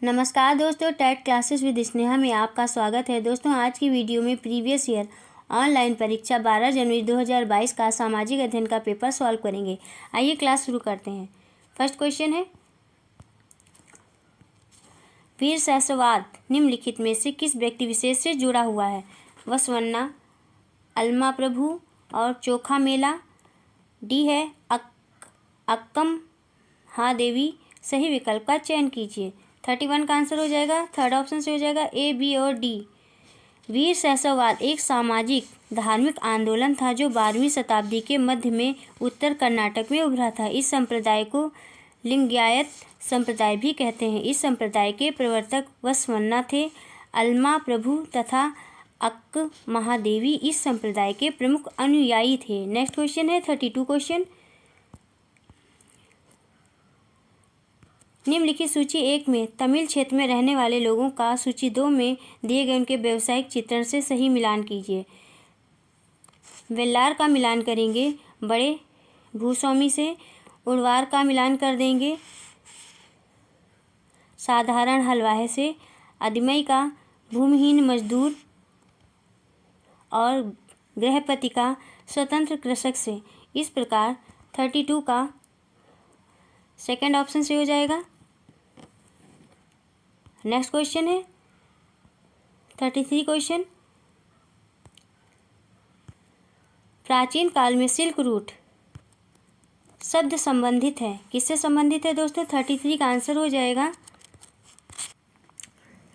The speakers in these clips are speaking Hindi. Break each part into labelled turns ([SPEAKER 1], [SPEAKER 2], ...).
[SPEAKER 1] नमस्कार दोस्तों, टेट क्लासेस विद स्नेहा में आपका स्वागत है। दोस्तों, आज की वीडियो में प्रीवियस ईयर ऑनलाइन परीक्षा 12 जनवरी 2022 का सामाजिक अध्ययन का पेपर सॉल्व करेंगे। आइए क्लास शुरू करते हैं। फर्स्ट क्वेश्चन है, वीर सहस्त्रवाद निम्नलिखित में से किस व्यक्ति विशेष से जुड़ा हुआ है? बसवन्ना, अल्मा प्रभु और चोखा मेला। डी है अक्कम महादेवी। सही विकल्प का चयन कीजिए। 31 का आंसर हो जाएगा। थर्ड ऑप्शन से हो जाएगा ए, बी और डी। वीर सहस्त्रवाद एक सामाजिक धार्मिक आंदोलन था जो 12वीं शताब्दी के मध्य में उत्तर कर्नाटक में उभरा था। इस संप्रदाय को लिंगायत संप्रदाय भी कहते हैं। इस संप्रदाय के प्रवर्तक बसवन्ना थे। अल्मा प्रभु तथा अक्क महादेवी इस संप्रदाय के प्रमुख अनुयायी थे। नेक्स्ट क्वेश्चन है 32 क्वेश्चन। निम्नलिखित सूची 1 में तमिल क्षेत्र में रहने वाले लोगों का सूची 2 में दिए गए उनके व्यावसायिक चित्रण से सही मिलान कीजिए। वेल्लार का मिलान करेंगे बड़े भूस्वामी से। उड़वार का मिलान कर देंगे साधारण हलवाहे से। अदमई का भूमिहीन मजदूर और गृहपति का स्वतंत्र कृषक से। इस प्रकार 32 का सेकंड ऑप्शन से हो जाएगा। नेक्स्ट क्वेश्चन है 33 क्वेश्चन। प्राचीन काल में सिल्क रूट शब्द संबंधित है, किससे संबंधित है दोस्तों? 33 का आंसर हो जाएगा।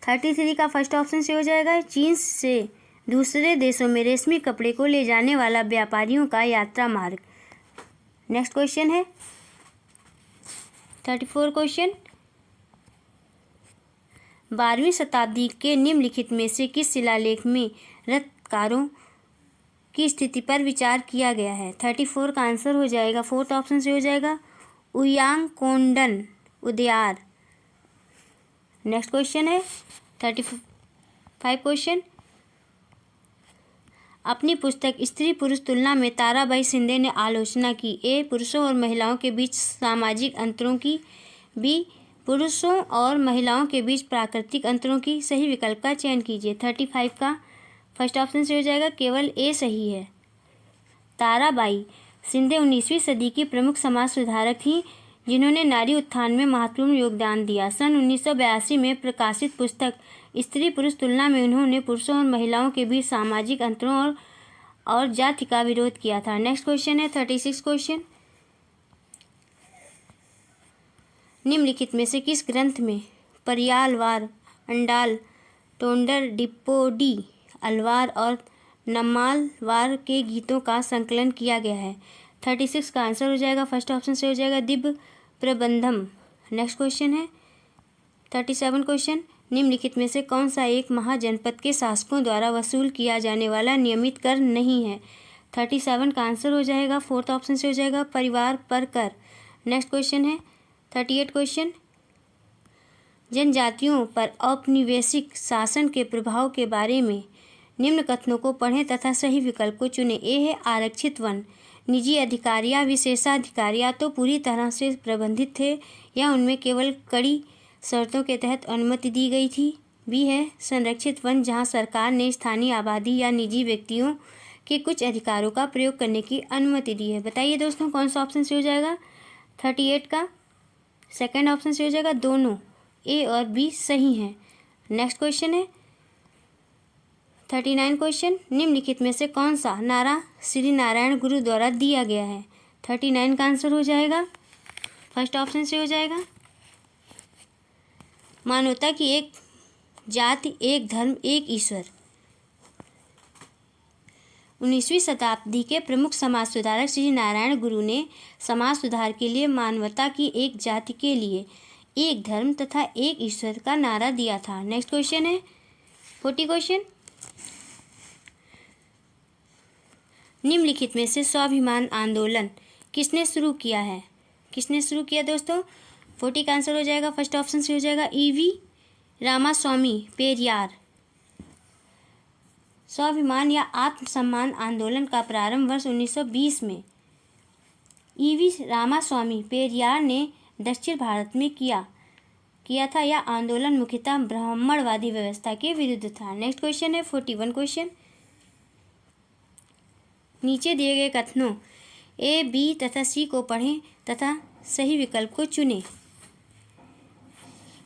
[SPEAKER 1] 33 का फर्स्ट ऑप्शन से हो जाएगा। चीन से दूसरे देशों में रेशमी कपड़े को ले जाने वाला व्यापारियों का यात्रा मार्ग। नेक्स्ट क्वेश्चन है 34 क्वेश्चन। 12वीं शताब्दी के निम्नलिखित में से किस शिलालेख में रत्नकारों की स्थिति पर विचार किया गया है? 34 का आंसर हो जाएगा। फोर्थ ऑप्शन से हो जाएगा उयांकोंडन उदयार। नेक्स्ट क्वेश्चन है 35 क्वेश्चन। अपनी पुस्तक स्त्री पुरुष तुलना में ताराबाई शिंदे ने आलोचना की। ए, पुरुषों और महिलाओं के बीच सामाजिक अंतरों की। बी, पुरुषों और महिलाओं के बीच प्राकृतिक अंतरों की। सही विकल्प का चयन कीजिए। 35 का फर्स्ट ऑप्शन से हो जाएगा। केवल ए सही है। ताराबाई शिंदे 19वीं सदी की प्रमुख समाज सुधारक थीं जिन्होंने नारी उत्थान में महत्वपूर्ण योगदान दिया। सन 1982 में प्रकाशित पुस्तक स्त्री पुरुष तुलना में उन्होंने पुरुषों और महिलाओं के बीच सामाजिक अंतरों और जाति का विरोध किया था। नेक्स्ट क्वेश्चन है 36 क्वेश्चन। निम्नलिखित में से किस ग्रंथ में परियालवार, अंडाल, टोंडर, डिप्पोडी, अलवार और नम्मालवार के गीतों का संकलन किया गया है? 36 का आंसर हो जाएगा। फर्स्ट ऑप्शन से हो जाएगा दिव्य प्रबंधम। नेक्स्ट क्वेश्चन है 37 क्वेश्चन। निम्नलिखित में से कौन सा एक महाजनपद के शासकों द्वारा वसूल किया जाने वाला नियमित कर नहीं है? 37 का आंसर हो जाएगा। फोर्थ ऑप्शन से हो जाएगा परिवार पर कर। नेक्स्ट क्वेश्चन है 38 क्वेश्चन। जनजातियों पर औपनिवेशिक शासन के प्रभाव के बारे में निम्न कथनों को पढ़ें तथा सही विकल्प को चुनें। ए है आरक्षित वन निजी अधिकार या विशेषाधिकार या तो पूरी तरह से प्रबंधित थे या उनमें केवल कड़ी शर्तों के तहत अनुमति दी गई थी। बी है संरक्षित वन जहां सरकार ने स्थानीय आबादी या निजी व्यक्तियों के कुछ अधिकारों का प्रयोग करने की अनुमति दी है। बताइए दोस्तों कौन सा ऑप्शन से हो जाएगा? 38 का सेकंड ऑप्शन से हो जाएगा। दोनों ए और बी सही हैं। नेक्स्ट क्वेश्चन है 39 क्वेश्चन। निम्नलिखित में से कौन सा नारा श्री नारायण गुरु द्वारा दिया गया है? 39 का आंसर हो जाएगा। फर्स्ट ऑप्शन से हो जाएगा मानवता की एक जाति, एक धर्म, एक ईश्वर। 19वीं शताब्दी के प्रमुख समाज सुधारक श्री नारायण गुरु ने समाज सुधार के लिए मानवता की एक जाति के लिए एक धर्म तथा एक ईश्वर का नारा दिया था। नेक्स्ट क्वेश्चन है 40 क्वेश्चन। निम्नलिखित में से स्वाभिमान आंदोलन किसने शुरू किया है? किसने शुरू किया दोस्तों? 40 का आंसर हो जाएगा। फर्स्ट ऑप्शन से हो जाएगा ईवी रामास्वामी पेरियार। स्वाभिमान या आत्मसम्मान आंदोलन का प्रारंभ वर्ष 1920 में ईवी रामास्वामी पेरियार ने दक्षिण भारत में किया। किया था। यह आंदोलन मुख्यतः ब्राह्मणवादी व्यवस्था के विरुद्ध था। नेक्स्ट क्वेश्चन है 41 क्वेश्चन। नीचे दिए गए कथनों ए, बी तथा सी को पढ़ें तथा सही विकल्प को चुनें।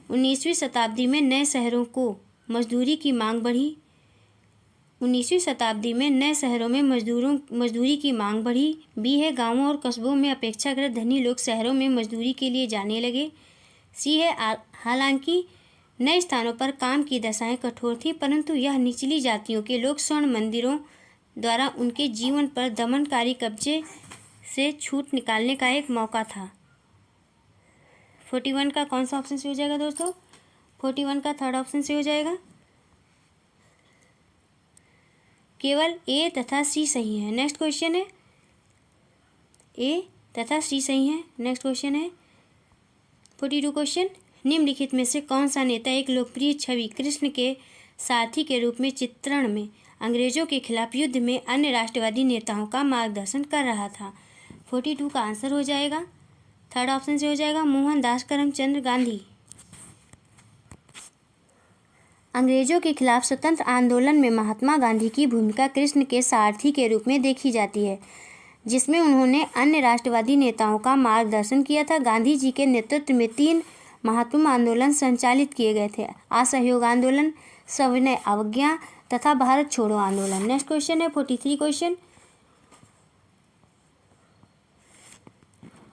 [SPEAKER 1] 19वीं शताब्दी में नए शहरों को मजदूरी की मांग बढ़ी। 19वीं शताब्दी में नए शहरों में मजदूरी की मांग बढ़ी। बी है, गांवों और कस्बों में अपेक्षाकृत धनी लोग शहरों में मजदूरी के लिए जाने लगे। सी है, हालांकि नए स्थानों पर काम की दशाएं कठोर थी, परंतु यह निचली जातियों के लोग स्वर्ण मंदिरों द्वारा उनके जीवन पर दमनकारी कब्जे से छूट निकालने का एक मौका था। 41 का कौन सा ऑप्शन से हो जाएगा दोस्तों? 41 का थर्ड ऑप्शन से हो जाएगा। केवल ए तथा सी सही है। नेक्स्ट क्वेश्चन है, ए तथा सी सही है। नेक्स्ट क्वेश्चन है 42 क्वेश्चन। निम्नलिखित में से कौन सा नेता एक लोकप्रिय छवि कृष्ण के सारथी के रूप में चित्रण में अंग्रेजों के खिलाफ युद्ध में अन्य राष्ट्रवादी नेताओं का मार्गदर्शन कर रहा था? 42 का आंसर हो जाएगा, थर्ड ऑप्शन से हो जाएगा, मोहनदास करमचंद गांधी। अंग्रेजों के खिलाफ स्वतंत्र आंदोलन में महात्मा गांधी की भूमिका कृष्ण के सारथी के रूप में देखी जाती है, जिसमें उन्होंने अन्य राष्ट्रवादी नेताओं का मार्गदर्शन किया था। गांधी जी के नेतृत्व में 3 महत्वपूर्ण आंदोलन संचालित किए गए थे: असहयोग आंदोलन, सविनय अवज्ञा तथा भारत छोड़ो आंदोलन। नेक्स्ट क्वेश्चन है 43 क्वेश्चन।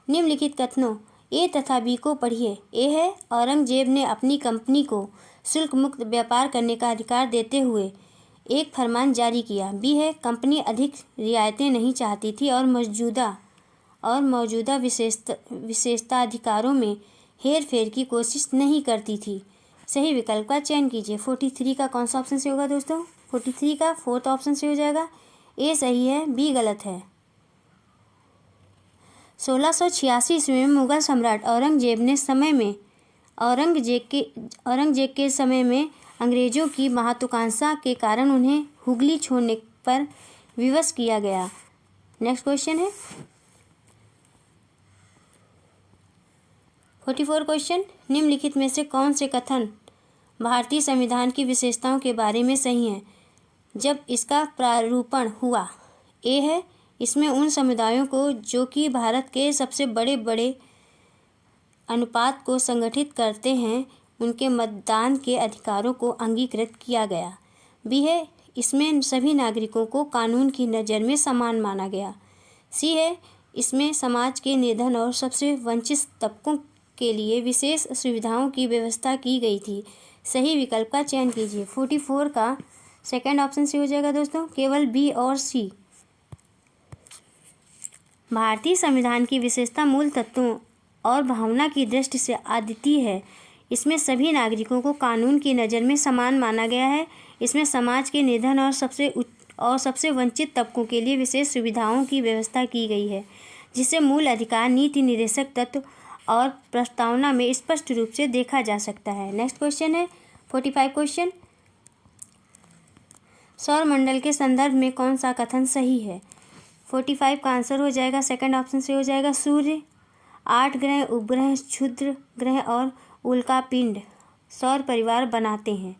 [SPEAKER 1] निम्नलिखित कथनों ए तथा बी को पढ़िए। ए है, औरंगजेब ने अपनी कंपनी को शुल्क मुक्त व्यापार करने का अधिकार देते हुए एक फरमान जारी किया। बी है, कंपनी अधिक रियायतें नहीं चाहती थी और मौजूदा विशेषता अधिकारों में हेर फेर की कोशिश नहीं करती थी। सही विकल्प का चयन कीजिए। 43 का कौन सा ऑप्शन से होगा दोस्तों? 43 का फोर्थ ऑप्शन से हो जाएगा। ए सही है, बी गलत है। 1686 ईस्वी में मुगल सम्राट औरंगजेब के समय में अंग्रेजों की महत्वाकांक्षा के कारण उन्हें हुगली छोड़ने पर विवश किया गया। नेक्स्ट क्वेश्चन है 44 क्वेश्चन। निम्नलिखित में से कौन से कथन भारतीय संविधान की विशेषताओं के बारे में सही हैं जब इसका प्रारूपण हुआ? ए है, इसमें उन समुदायों को जो कि भारत के सबसे बड़े अनुपात को संगठित करते हैं उनके मतदान के अधिकारों को अंगीकृत किया गया। बी है, इसमें सभी नागरिकों को कानून की नज़र में समान माना गया। सी है, इसमें समाज के निर्धन और सबसे वंचित तबकों के लिए विशेष सुविधाओं की व्यवस्था की गई थी। सही विकल्प का चयन कीजिए। 44 का सेकंड ऑप्शन से हो जाएगा दोस्तों, केवल बी और सी। भारतीय संविधान की विशेषता मूल तत्वों और भावना की दृष्टि से अद्वितीय है। इसमें सभी नागरिकों को कानून की नज़र में समान माना गया है। इसमें समाज के निर्धन और सबसे वंचित तबकों के लिए विशेष सुविधाओं की व्यवस्था की गई है, जिसे मूल अधिकार, नीति निर्देशक तत्व और प्रस्तावना में स्पष्ट रूप से देखा जा सकता है। नेक्स्ट क्वेश्चन है 45 क्वेश्चन। सौरमंडल के संदर्भ में कौन सा कथन सही है? 45 का आंसर हो जाएगा, सेकंड ऑप्शन से हो जाएगा, सूर्य, 8 ग्रह, उपग्रह, क्षुद्र ग्रह और उल्का पिंड सौर परिवार बनाते हैं।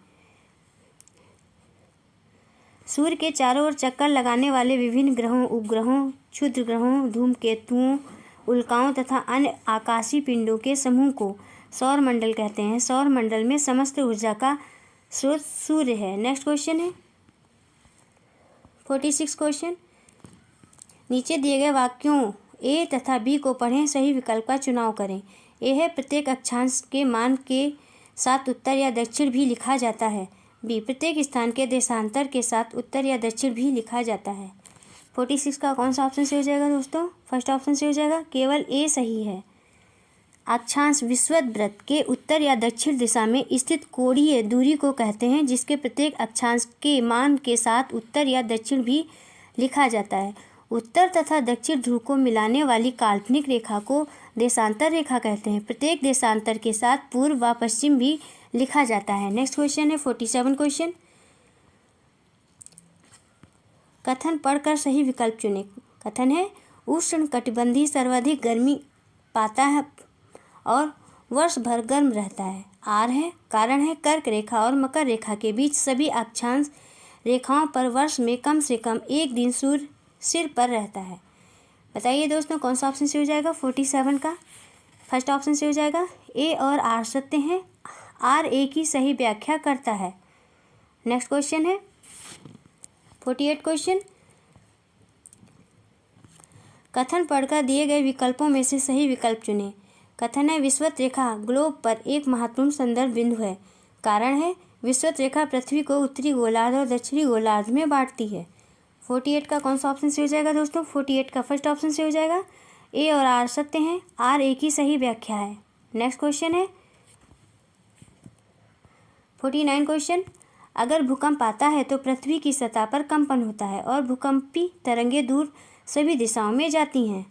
[SPEAKER 1] सूर्य के चारों ओर चक्कर लगाने वाले विभिन्न ग्रहों, उपग्रहों, क्षुद्र ग्रहों, धूमकेतुओं, उल्काओं तथा अन्य आकाशीय पिंडों के समूह को सौरमंडल कहते हैं। सौरमंडल में समस्त ऊर्जा का स्रोत सूर्य है। नेक्स्ट क्वेश्चन है 46 क्वेश्चन। नीचे दिए गए वाक्यों ए तथा बी को पढ़ें, सही विकल्प का चुनाव करें। ए है, प्रत्येक अक्षांश के मान के साथ उत्तर या दक्षिण भी लिखा जाता है। बी, प्रत्येक स्थान के देशांतर के साथ उत्तर या दक्षिण भी लिखा जाता है। 46 का कौन सा ऑप्शन से हो जाएगा दोस्तों? फर्स्ट ऑप्शन से हो जाएगा, केवल ए सही है। अक्षांश विषुवत के उत्तर या दक्षिण दिशा में स्थित कोणीय दूरी को कहते हैं, जिसके प्रत्येक अक्षांश के मान के साथ उत्तर या दक्षिण भी लिखा जाता है। उत्तर तथा दक्षिण ध्रुव को मिलाने वाली काल्पनिक रेखा को देशांतर रेखा कहते हैं। प्रत्येक देशांतर के साथ पूर्व व पश्चिम भी लिखा जाता है। नेक्स्ट क्वेश्चन है 47 क्वेश्चन। कथन पढ़कर सही विकल्प चुनें। कथन है, उष्ण कटिबंधीय सर्वाधिक गर्मी पाता है और वर्ष भर गर्म रहता है। आर है, कारण है कर्क रेखा और मकर रेखा के बीच सभी अक्षांश रेखाओं पर वर्ष में कम से कम एक दिन सूर्य सिर पर रहता है। बताइए दोस्तों कौन सा ऑप्शन से हो जाएगा 47 का? फर्स्ट ऑप्शन से हो जाएगा ए और आर सत्य हैं। आर ए की सही व्याख्या करता है। नेक्स्ट क्वेश्चन है 48 क्वेश्चन। कथन पढ़कर दिए गए विकल्पों में से सही विकल्प चुनें। कथन है विषुवत रेखा ग्लोब पर एक महत्वपूर्ण संदर्भ बिंदु है। कारण है विषुवत रेखा पृथ्वी को उत्तरी गोलार्ध और दक्षिणी गोलार्ध में बांटती है। 48 का कौन सा ऑप्शन से हो जाएगा दोस्तों? 48 का फर्स्ट ऑप्शन से हो जाएगा। ए और आर सत्य हैं। आर ए की सही व्याख्या है। नेक्स्ट क्वेश्चन है 49 क्वेश्चन। अगर भूकंप आता है तो पृथ्वी की सतह पर कंपन होता है और भूकंपी तरंगें दूर सभी दिशाओं में जाती हैं।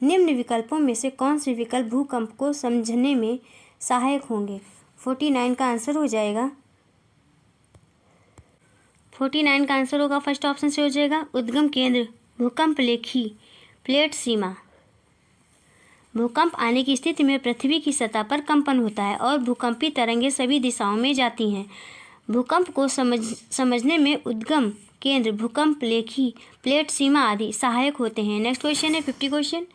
[SPEAKER 1] निम्न विकल्पों में से कौन से विकल्प भूकंप को समझने में सहायक होंगे? 49 का आंसर हो जाएगा 49 का आंसर होगा फर्स्ट ऑप्शन से हो जाएगा उद्गम केंद्र भूकंप लेखी प्लेट सीमा। भूकंप आने की स्थिति में पृथ्वी की सतह पर कंपन होता है और भूकंपी तरंगें सभी दिशाओं में जाती हैं। भूकंप को समझने में उद्गम केंद्र भूकंप लेखी प्लेट सीमा आदि सहायक होते हैं। नेक्स्ट क्वेश्चन है 50 क्वेश्चन।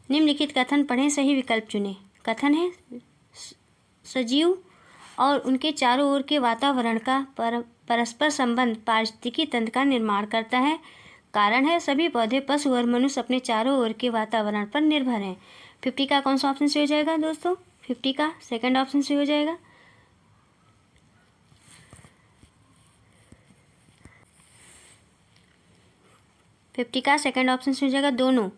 [SPEAKER 1] निम्नलिखित कथन पढ़ें, सही विकल्प चुनें। कथन है सजीव और उनके चारों ओर के वातावरण का परस्पर संबंध पारिस्थितिकी तंत्र का निर्माण करता है। कारण है सभी पौधे पशु और मनुष्य अपने चारों ओर के वातावरण पर निर्भर हैं। 50 का कौन सा ऑप्शन से हो जाएगा दोस्तों? 50 का सेकंड ऑप्शन से हो जाएगा। फिफ्टी का सेकंड ऑप्शन से हो जाएगा दोनों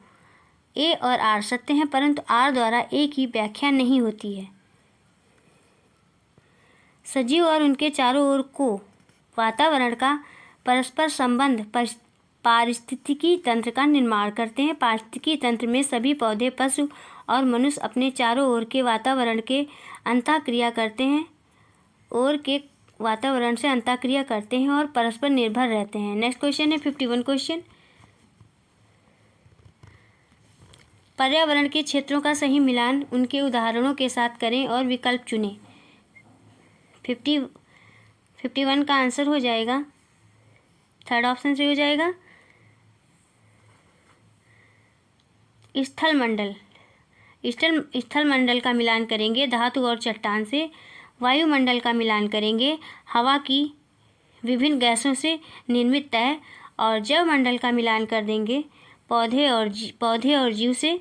[SPEAKER 1] ए और आर सत्य हैं, परंतु आर द्वारा ए की व्याख्या नहीं होती है। सजीव और उनके चारों ओर को वातावरण का परस्पर संबंध पारिस्थितिकी तंत्र का निर्माण करते हैं। पारिस्थितिकी तंत्र में सभी पौधे पशु और मनुष्य अपने चारों ओर के वातावरण के अंतःक्रिया करते हैं और के वातावरण से अंतःक्रिया करते हैं और परस्पर निर्भर रहते हैं। नेक्स्ट क्वेश्चन है 51 क्वेश्चन। पर्यावरण के क्षेत्रों का सही मिलान उनके उदाहरणों के साथ करें और विकल्प चुनें। 51 का आंसर हो जाएगा थर्ड ऑप्शन से हो जाएगा स्थल मंडल का मिलान करेंगे धातु और चट्टान से। वायुमंडल का मिलान करेंगे हवा की विभिन्न गैसों से निर्मित तय। और जलमंडल का मिलान कर देंगे पौधे और जीव से।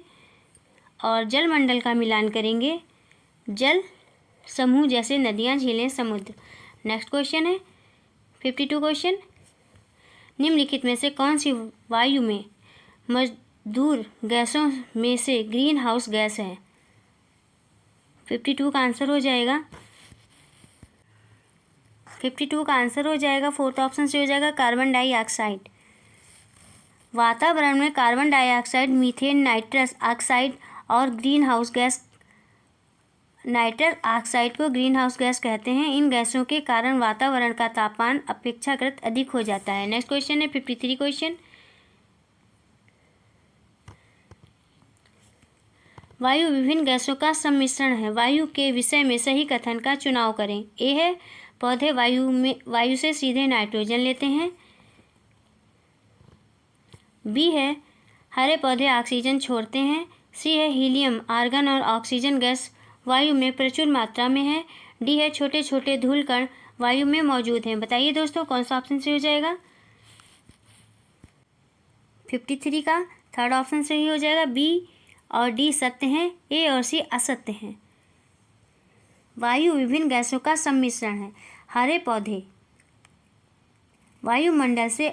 [SPEAKER 1] और जलमंडल का मिलान करेंगे जल समूह जैसे नदियाँ, झीलें, समुद्र। नेक्स्ट क्वेश्चन है 52 क्वेश्चन। निम्नलिखित में से कौन सी वायु में मजदूर गैसों में से ग्रीन हाउस गैस है? 52 का आंसर हो जाएगा 52 का आंसर हो जाएगा फोर्थ ऑप्शन से हो जाएगा कार्बन डाइऑक्साइड। वातावरण में carbon dioxide, methane, nitrous oxide और green house gas nitrous oxide को ग्रीन हाउस गैस कहते हैं। इन गैसों के कारण वातावरण का तापमान अपेक्षाकृत अधिक हो जाता है। नेक्स्ट क्वेश्चन है 53 क्वेश्चन। वायु विभिन्न गैसों का सम्मिश्रण है। वायु के विषय में सही कथन का चुनाव करें। ए है पौधे वायु से सीधे नाइट्रोजन लेते हैं। बी है हरे पौधे ऑक्सीजन छोड़ते हैं। सी है हीलियम, आर्गन और ऑक्सीजन गैस वायु में प्रचुर मात्रा में है। डी है छोटे छोटे धूल कण वायु में मौजूद हैं। बताइए दोस्तों कौन सा ऑप्शन से हो जाएगा? 53 का थर्ड ऑप्शन से ही हो जाएगा। बी और डी सत्य हैं, ए और सी असत्य हैं। वायु विभिन्न गैसों का सम्मिश्रण है। हरे पौधे वायुमंडल से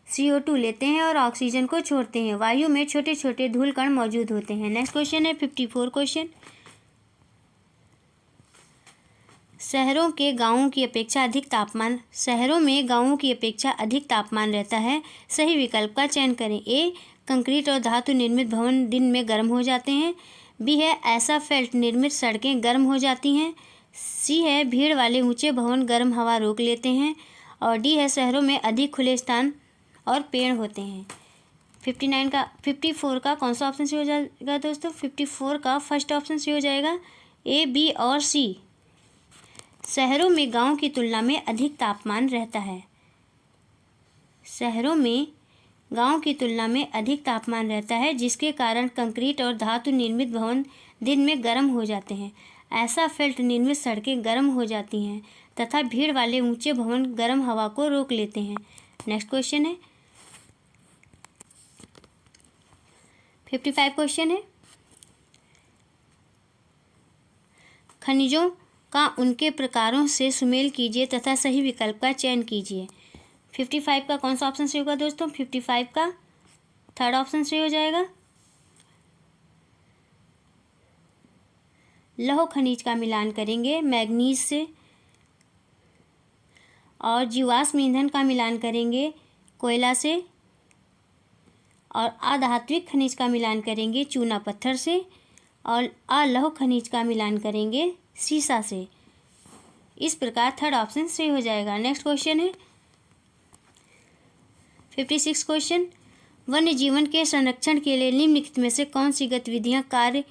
[SPEAKER 1] CO2 लेते हैं और ऑक्सीजन को छोड़ते हैं। वायु में छोटे छोटे धूल कण मौजूद होते हैं। नेक्स्ट क्वेश्चन है 54 क्वेश्चन। शहरों में गांवों की अपेक्षा अधिक तापमान रहता है। सही विकल्प का चयन करें। ए कंक्रीट और धातु निर्मित भवन दिन में गर्म हो जाते हैं। बी है एसाफेल्ट निर्मित सड़कें गर्म हो जाती हैं। सी है भीड़ वाले ऊंचे भवन गर्म हवा रोक लेते हैं। और डी है शहरों में अधिक खुले स्थान और पेड़ होते हैं। 54 का कौन सा ऑप्शन सही हो जाएगा दोस्तों? 54 का फर्स्ट ऑप्शन सही हो जाएगा, ए, बी और सी। शहरों में गांव की तुलना में अधिक तापमान रहता है। शहरों में गांव की तुलना में अधिक तापमान रहता है, जिसके कारण कंक्रीट और धातु निर्मित भवन दिन में गर्म हो जाते हैं। ऐसा फेल्ट निर्मित सड़कें गर्म हो जाती हैं तथा भीड़ वाले ऊंचे भवन गर्म हवा को रोक लेते हैं। नेक्स्ट क्वेश्चन है 55 क्वेश्चन है, खनिजों का उनके प्रकारों से सुमेल कीजिए तथा सही विकल्प का चयन कीजिए। 55 का कौन सा ऑप्शन सही होगा दोस्तों? 55 का थर्ड ऑप्शन सही हो जाएगा। लौह खनिज का मिलान करेंगे मैग्नीज से, और जीवाश्म ईंधन का मिलान करेंगे कोयला से, और अधात्विक खनिज का मिलान करेंगे चूना पत्थर से, और अलौह खनिज का मिलान करेंगे सीसा से। इस प्रकार थर्ड ऑप्शन सही हो जाएगा। नेक्स्ट क्वेश्चन है 56 क्वेश्चन, वन्य जीवन के संरक्षण के लिए निम्नलिखित में से कौन सी गतिविधियां कार्य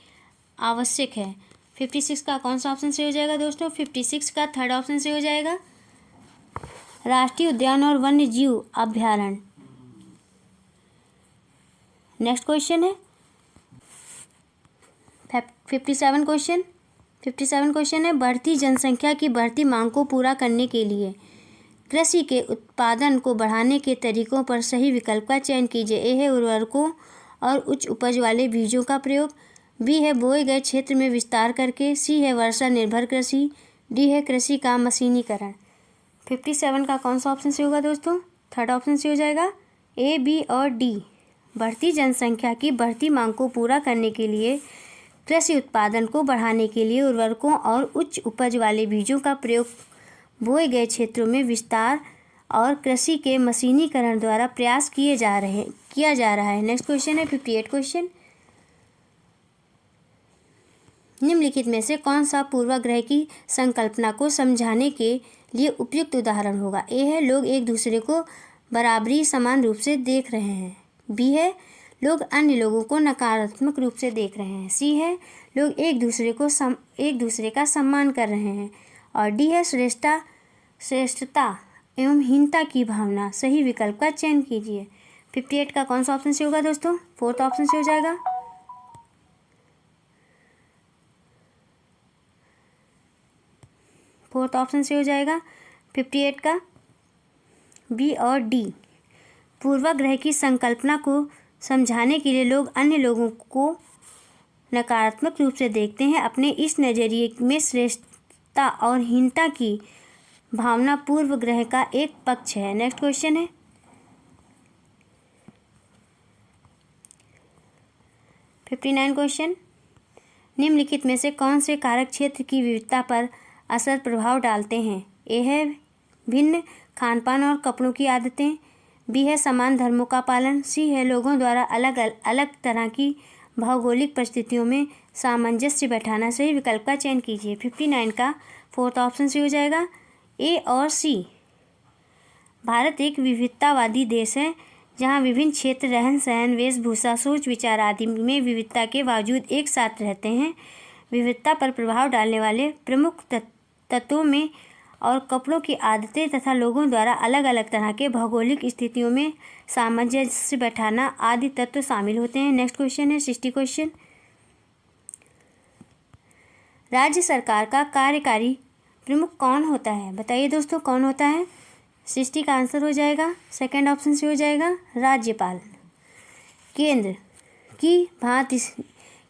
[SPEAKER 1] आवश्यक है? 56 का कौन सा ऑप्शन सही हो जाएगा दोस्तों? 56 का थर्ड ऑप्शन सही हो जाएगा, राष्ट्रीय उद्यान और वन्य जीव अभ्यारण्य। नेक्स्ट क्वेश्चन है 57 क्वेश्चन। 57 क्वेश्चन है, बढ़ती जनसंख्या की बढ़ती मांग को पूरा करने के लिए कृषि के उत्पादन को बढ़ाने के तरीकों पर सही विकल्प का चयन कीजिए। ए है उर्वरकों और उच्च उपज वाले बीजों का प्रयोग, बी है बोए गए क्षेत्र में विस्तार करके, सी है वर्षा निर्भर कृषि, डी है कृषि का मशीनीकरण। 57 का कौन सा ऑप्शन सही होगा दोस्तों? थर्ड ऑप्शन सही हो जाएगा, ए, बी और डी। बढ़ती जनसंख्या की बढ़ती मांग को पूरा करने के लिए कृषि उत्पादन को बढ़ाने के लिए उर्वरकों और उच्च उपज वाले बीजों का प्रयोग, बोए गए क्षेत्रों में विस्तार और कृषि के मशीनीकरण द्वारा प्रयास किया जा रहा है। नेक्स्ट क्वेश्चन है 58 क्वेश्चन, निम्नलिखित में से कौन सा पूर्वाग्रह की संकल्पना को समझाने के लिए उपयुक्त उदाहरण होगा? ए है लोग एक दूसरे को बराबरी समान रूप से देख रहे हैं, बी है लोग अन्य लोगों को नकारात्मक रूप से देख रहे हैं, सी है लोग एक दूसरे का सम्मान कर रहे हैं, और डी है श्रेष्ठता एवं हीनता की भावना। सही विकल्प का चयन कीजिए। 58 का कौन सा ऑप्शन से होगा दोस्तों? फोर्थ ऑप्शन से हो जाएगा, फोर्थ ऑप्शन से हो जाएगा 58 का बी और डी। पूर्वाग्रह की संकल्पना को समझाने के लिए लोग अन्य लोगों को नकारात्मक रूप से देखते हैं। अपने इस नज़रिए में श्रेष्ठता और हीनता की भावना पूर्वाग्रह का एक पक्ष है। नेक्स्ट क्वेश्चन है 59 क्वेश्चन, निम्नलिखित में से कौन से कारक क्षेत्र की विविधता पर असर प्रभाव डालते हैं? ए है भिन्न खान पान और कपड़ों की आदतें, बी है समान धर्मों का पालन, सी है लोगों द्वारा अलग अलग तरह की भौगोलिक परिस्थितियों में सामंजस्य बैठाना। सही विकल्प का चयन कीजिए। 59 का फोर्थ ऑप्शन से हो जाएगा, ए और सी। भारत एक विविधतावादी देश है, जहाँ विभिन्न क्षेत्र, रहन सहन, वेशभूषा, सोच विचार आदि में विविधता के बावजूद एक साथ रहते हैं। विविधता पर प्रभाव डालने वाले प्रमुख तत्वों में और कपड़ों की आदतें तथा लोगों द्वारा अलग अलग तरह के भौगोलिक स्थितियों में सामंजस्य बैठाना आदि तत्व शामिल होते हैं। नेक्स्ट क्वेश्चन है 60 क्वेश्चन, राज्य सरकार का कार्यकारी प्रमुख कौन होता है? बताइए दोस्तों कौन होता है? 60 का आंसर हो जाएगा, सेकंड ऑप्शन से हो जाएगा, राज्यपाल। केंद्र की भांति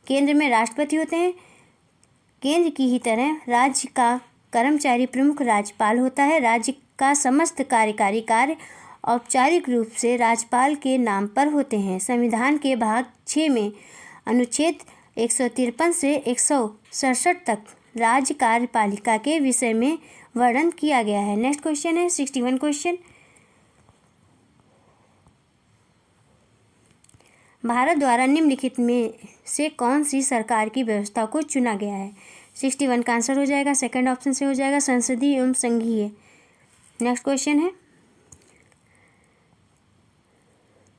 [SPEAKER 1] केंद्र में राष्ट्रपति होते हैं। केंद्र की ही तरह राज्य का कर्मचारी प्रमुख राज्यपाल होता है। राज्य का समस्त कार्यकारी कार्य औपचारिक रूप से राज्यपाल के नाम पर होते हैं। संविधान के भाग 6 में अनुच्छेद 153 से 167 तक राज्य कार्यपालिका के विषय में वर्णन किया गया है। नेक्स्ट क्वेश्चन है 61 क्वेश्चन, भारत द्वारा निम्नलिखित में से कौन सी सरकार की व्यवस्था को चुना गया है? 61 का आंसर हो जाएगा, सेकंड ऑप्शन से हो जाएगा, संसदीय एवं संघीय। नेक्स्ट क्वेश्चन है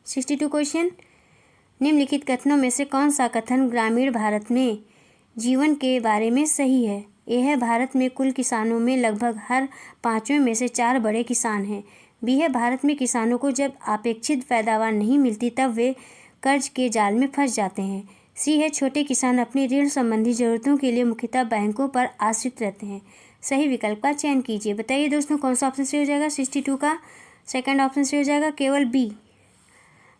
[SPEAKER 1] 62 क्वेश्चन, निम्नलिखित कथनों में से कौन सा कथन ग्रामीण भारत में जीवन के बारे में सही है? ए है, भारत में कुल किसानों में लगभग हर 5वें में से 4 बड़े किसान हैं। बी है, भारत में किसानों को जब अपेक्षित पैदावार नहीं मिलती तब वे कर्ज के जाल में फंस जाते हैं। सी है, छोटे किसान अपनी ऋण संबंधी जरूरतों के लिए मुख्यतः बैंकों पर आश्रित रहते हैं। सही विकल्प का चयन कीजिए। बताइए दोस्तों, कौन सा ऑप्शन सही हो जाएगा? 62 का सेकंड ऑप्शन सही हो जाएगा, केवल बी।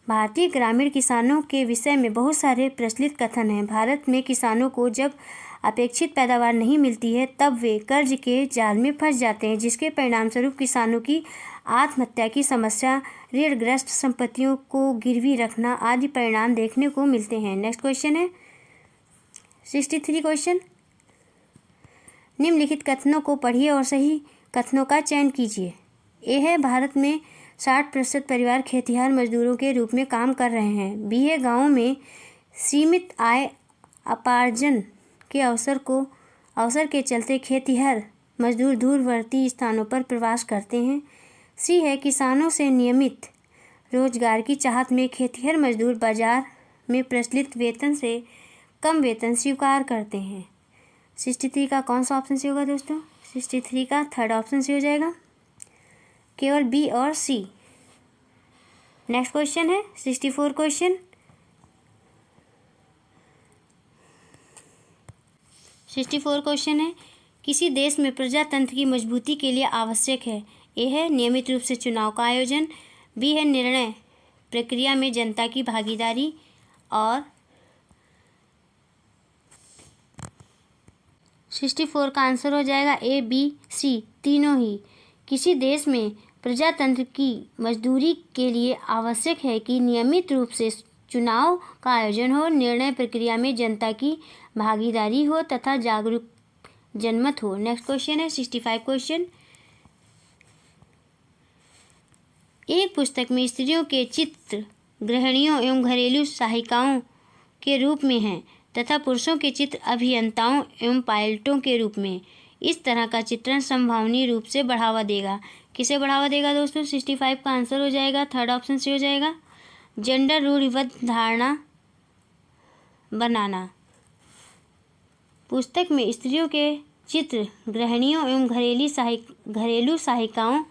[SPEAKER 1] भारतीय ग्रामीण किसानों के विषय में बहुत सारे प्रचलित कथन हैं। भारत में किसानों को जब अपेक्षित पैदावार नहीं मिलती है तब वे कर्ज के जाल में फंस जाते हैं, जिसके परिणामस्वरूप किसानों की आत्महत्या की समस्या, ऋणग्रस्त संपत्तियों को गिरवी रखना आदि परिणाम देखने को मिलते हैं। नेक्स्ट क्वेश्चन है 63 क्वेश्चन। निम्नलिखित कथनों को पढ़िए और सही कथनों का चयन कीजिए। ए है, भारत में 60% परिवार खेतिहर मजदूरों के रूप में काम कर रहे हैं। बी है, गाँवों में सीमित आय उपार्जन के अवसर के चलते खेतिहर मजदूर दूरवर्ती स्थानों पर प्रवास करते हैं। सी है, किसानों से नियमित रोजगार की चाहत में खेतिहर मजदूर बाजार में प्रचलित वेतन से कम वेतन स्वीकार करते हैं। 63 का कौन सा ऑप्शन से होगा दोस्तों? 63 का थर्ड ऑप्शन से हो जाएगा, केवल बी और सी। नेक्स्ट क्वेश्चन है 64 क्वेश्चन। 64 क्वेश्चन है, किसी देश में प्रजातंत्र की मजबूती के लिए आवश्यक है? ए है, नियमित रूप से चुनाव का आयोजन। बी है, निर्णय प्रक्रिया में जनता की भागीदारी। और 64 का आंसर हो जाएगा ए, बी, सी, तीनों ही। किसी देश में प्रजातंत्र की मजदूरी के लिए आवश्यक है कि नियमित रूप से चुनाव का आयोजन हो, निर्णय प्रक्रिया में जनता की भागीदारी हो तथा जागरूक जनमत हो। नेक्स्ट क्वेश्चन है 65 क्वेश्चन। एक पुस्तक में स्त्रियों के चित्र गृहिणियों एवं घरेलू सहायिकाओं के रूप में हैं तथा पुरुषों के चित्र अभियंताओं एवं पायलटों के रूप में। इस तरह का चित्रण संभावनीय रूप से बढ़ावा देगा। किसे बढ़ावा देगा दोस्तों? 65 का आंसर हो जाएगा, थर्ड ऑप्शन से हो जाएगा, जेंडर रूढ़िबद्ध धारणा बनाना। पुस्तक में स्त्रियों के चित्र गृहिणियों एवं घरेलू सहायिकाओं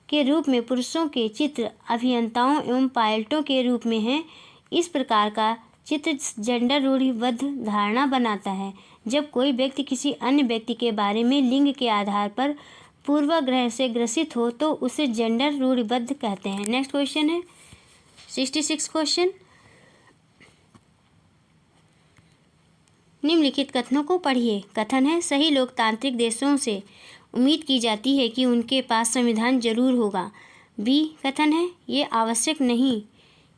[SPEAKER 1] के रूप में, पुरुषों के चित्र अभियंताओं एवं पायलटों के रूप में हैं। इस प्रकार का चित्र जेंडर रूढ़िबद्ध धारणा बनाता है। जब कोई व्यक्ति किसी अन्य व्यक्ति के बारे में लिंग के आधार पर पूर्वाग्रह से ग्रसित हो तो उसे जेंडर रूढ़िबद्ध कहते हैं। नेक्स्ट क्वेश्चन है 66 क्वेश्चन। निम्नलिखित कथनों को पढ़िए। कथन है, सही लोकतांत्रिक देशों से उम्मीद की जाती है कि उनके पास संविधान जरूर होगा। बी कथन है, ये आवश्यक नहीं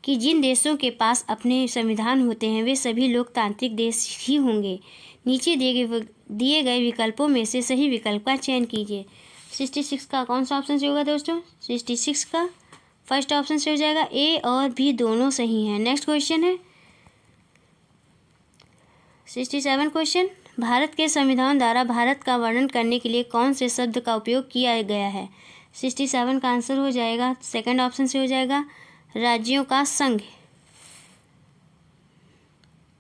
[SPEAKER 1] कि जिन देशों के पास अपने संविधान होते हैं वे सभी लोकतांत्रिक देश ही होंगे। नीचे दिए गए विकल्पों में से सही विकल्प का चयन कीजिए। 66 का कौन सा ऑप्शन से होगा दोस्तों? 66 का फर्स्ट ऑप्शन से हो जाएगा, ए और बी दोनों सही हैं। नेक्स्ट क्वेश्चन है 67 क्वेश्चन। भारत के संविधान द्वारा भारत का वर्णन करने के लिए कौन से शब्द का उपयोग किया गया है? 67 का आंसर हो जाएगा, सेकंड ऑप्शन से हो जाएगा, राज्यों का संघ।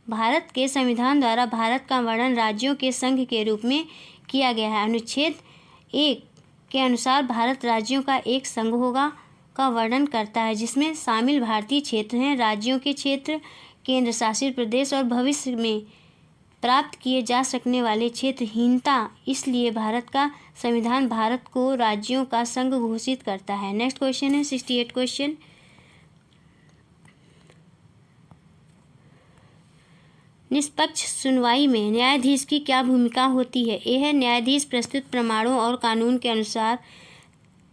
[SPEAKER 1] भारत के संविधान द्वारा भारत का वर्णन राज्यों के संघ के रूप में किया गया है। अनुच्छेद 1 के अनुसार भारत राज्यों का एक संघ होगा का वर्णन करता है, जिसमें शामिल भारतीय क्षेत्र हैं, राज्यों के क्षेत्र, केंद्र शासित प्रदेश और भविष्य में प्राप्त किए जा सकने वाले क्षेत्रहीनता। इसलिए भारत का संविधान भारत को राज्यों का संघ घोषित करता है। नेक्स्ट क्वेश्चन है 68 क्वेश्चन। निष्पक्ष सुनवाई में न्यायाधीश की क्या भूमिका होती है? ए है, न्यायाधीश प्रस्तुत प्रमाणों और कानून के अनुसार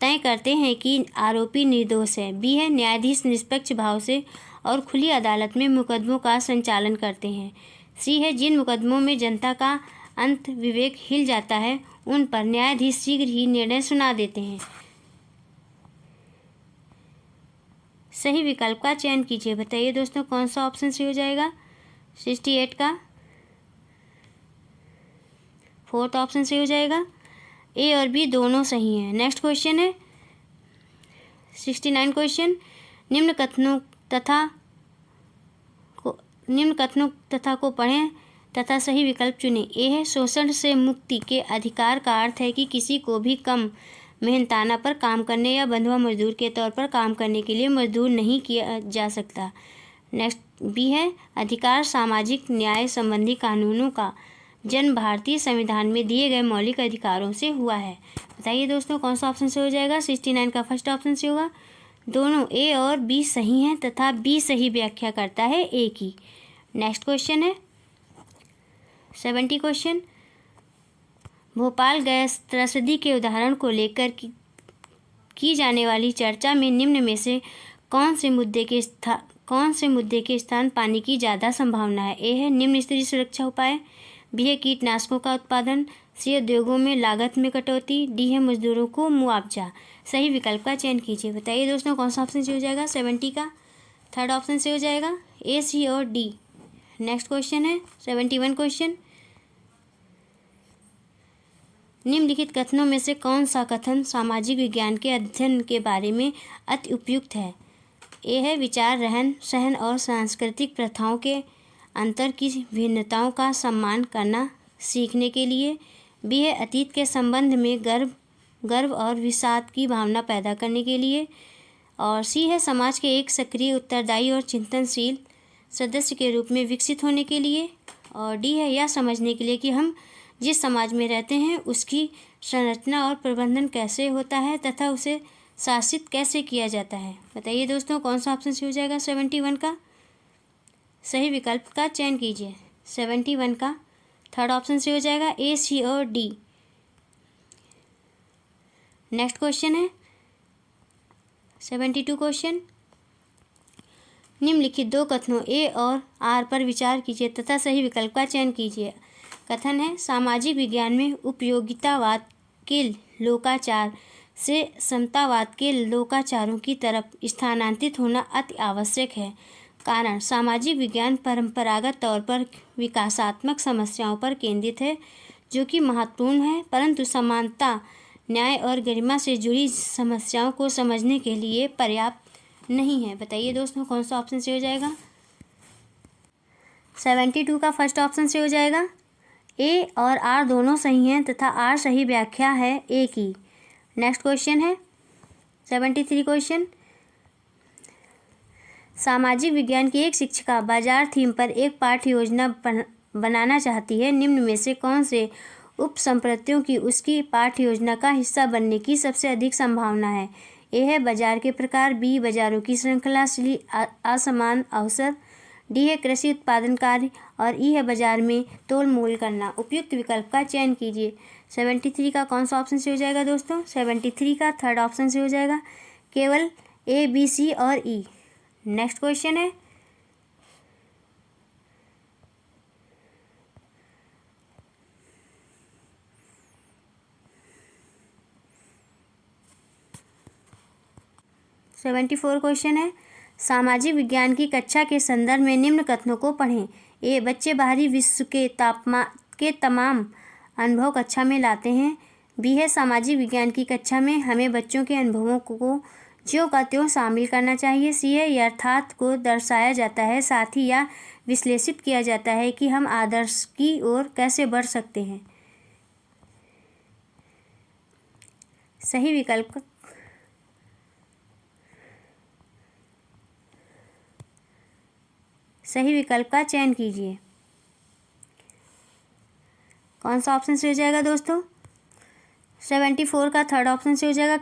[SPEAKER 1] तय करते हैं कि आरोपी निर्दोष है। बी है, न्यायाधीश निष्पक्ष भाव से और खुली अदालत में मुकदमों का संचालन करते हैं। सी है, जिन मुकदमों में जनता का अंत विवेक हिल जाता है उन पर न्यायाधीश शीघ्र ही निर्णय सुना देते हैं। सही विकल्प का चयन कीजिए। बताइए दोस्तों, कौन सा ऑप्शन सही हो जाएगा? 68 का फोर्थ ऑप्शन सही हो जाएगा, ए और बी दोनों सही हैं। नेक्स्ट क्वेश्चन है 69 क्वेश्चन। निम्न कथनों तथा निम्न कथनों तथा को पढ़ें तथा सही विकल्प चुनें। ए है, शोषण से मुक्ति के अधिकार का अर्थ है कि किसी को भी कम मेहनताना पर काम करने या बंधुआ मजदूर के तौर पर काम करने के लिए मजदूर नहीं किया जा सकता। नेक्स्ट बी है, अधिकार सामाजिक न्याय संबंधी कानूनों का जन्म भारतीय संविधान में दिए गए मौलिक अधिकारों से हुआ है। बताइए दोस्तों कौन सा ऑप्शन से हो जाएगा। 69 का फर्स्ट ऑप्शन से होगा। दोनों ए और बी सही हैं तथा बी सही व्याख्या करता है ए की। नेक्स्ट क्वेश्चन है 70 क्वेश्चन, भोपाल गैस त्रसदी के उदाहरण को लेकर की जाने वाली चर्चा में निम्न में से कौन से मुद्दे के स्थान पाने की ज़्यादा संभावना है। ए है, निम्न स्तरीय सुरक्षा उपाय। बी है, कीटनाशकों का उत्पादन। सी, उद्योगों में लागत में कटौती। डी है, मजदूरों को मुआवजा। सही विकल्प का चयन कीजिए। बताइए दोस्तों कौन सा ऑप्शन से हो जाएगा। 70 का थर्ड ऑप्शन से हो जाएगा, ए, सी और डी। नेक्स्ट क्वेश्चन है 71 क्वेश्चन, निम्नलिखित कथनों में से कौन सा कथन सामाजिक विज्ञान के अध्ययन के बारे में अति उपयुक्त है। ए है, विचार, रहन सहन और सांस्कृतिक प्रथाओं के अंतर की भिन्नताओं का सम्मान करना सीखने के लिए। बी है, अतीत के संबंध में गर्व और विषाद की भावना पैदा करने के लिए। और सी है, समाज के एक सक्रिय, उत्तरदायी और चिंतनशील सदस्य के रूप में विकसित होने के लिए। और डी है, यह समझने के लिए कि हम जिस समाज में रहते हैं उसकी संरचना और प्रबंधन कैसे होता है तथा उसे शासित कैसे किया जाता है। बताइए दोस्तों कौन सा ऑप्शन से हो जाएगा। 71 का सही विकल्प का चयन कीजिए। 71 का थर्ड ऑप्शन से हो जाएगा, ए, सी और डी। नेक्स्ट क्वेश्चन है 72 क्वेश्चन, निम्नलिखित दो कथनों ए और आर पर विचार कीजिए तथा सही विकल्प का चयन कीजिए। कथन है, सामाजिक विज्ञान में उपयोगितावाद के लोकाचार से समतावाद के लोकाचारों की तरफ स्थानांतरित होना अति आवश्यक है। कारण, सामाजिक विज्ञान परंपरागत तौर पर विकासात्मक समस्याओं पर केंद्रित है जो कि महत्वपूर्ण है, परंतु समानता, न्याय और गरिमा से जुड़ी समस्याओं को समझने के लिए पर्याप्त नहीं है। बताइए दोस्तों कौन सा ऑप्शन से हो जाएगा। 72 का फर्स्ट ऑप्शन से हो जाएगा। ए और आर दोनों सही हैं तथा आर सही व्याख्या है ए की। नेक्स्ट क्वेश्चन है 73 क्वेश्चन, सामाजिक विज्ञान की एक शिक्षिका बाजार थीम पर एक पाठ्य योजना बनाना चाहती है। निम्न में से कौन से उपसंप्रत्यों की उसकी पाठ्य योजना का हिस्सा बनने की सबसे अधिक संभावना है। ए है, बाजार के प्रकार। बी, बाजारों की श्रृंखला, सी, असमान अवसर। डी है, कृषि उत्पादन कार्य। और ई है, बाजार में तोल मोल करना। उपयुक्त विकल्प का चयन कीजिए। 73 का कौन सा ऑप्शन से हो जाएगा दोस्तों। 73 का थर्ड ऑप्शन से हो जाएगा, केवल ए, बी, सी और ई। नेक्स्ट क्वेश्चन है 74 क्वेश्चन है, सामाजिक विज्ञान की कक्षा के संदर्भ में निम्न कथनों को पढ़ें। ए, बच्चे बाहरी विश्व के तमाम अनुभव कक्षा में लाते हैं। बी है, सामाजिक विज्ञान की कक्षा में हमें बच्चों के अनुभवों को ज्यों का त्यों शामिल करना चाहिए। सी है, यथार्थ को दर्शाया जाता है, साथ ही यह विश्लेषित किया जाता है कि हम आदर्श की ओर कैसे बढ़ सकते हैं। सही विकल्प का चयन कीजिए। कौन सा ऑप्शन से हो जाएगा दोस्तों। 74 का थर्ड ऑप्शन से हो जाएगा,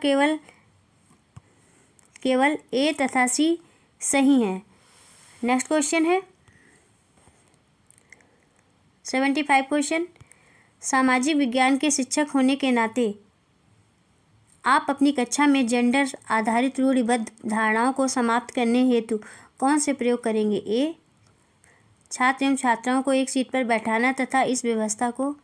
[SPEAKER 1] केवल ए तथा सी सही हैं। नेक्स्ट क्वेश्चन है 75 क्वेश्चन, सामाजिक विज्ञान के शिक्षक होने के नाते आप अपनी कक्षा में जेंडर आधारित रूढ़िबद्ध धारणाओं को समाप्त करने हेतु कौन से प्रयोग करेंगे। ए, छात्र एवं छात्राओं को एक सीट पर बैठाना तथा इस व्यवस्था को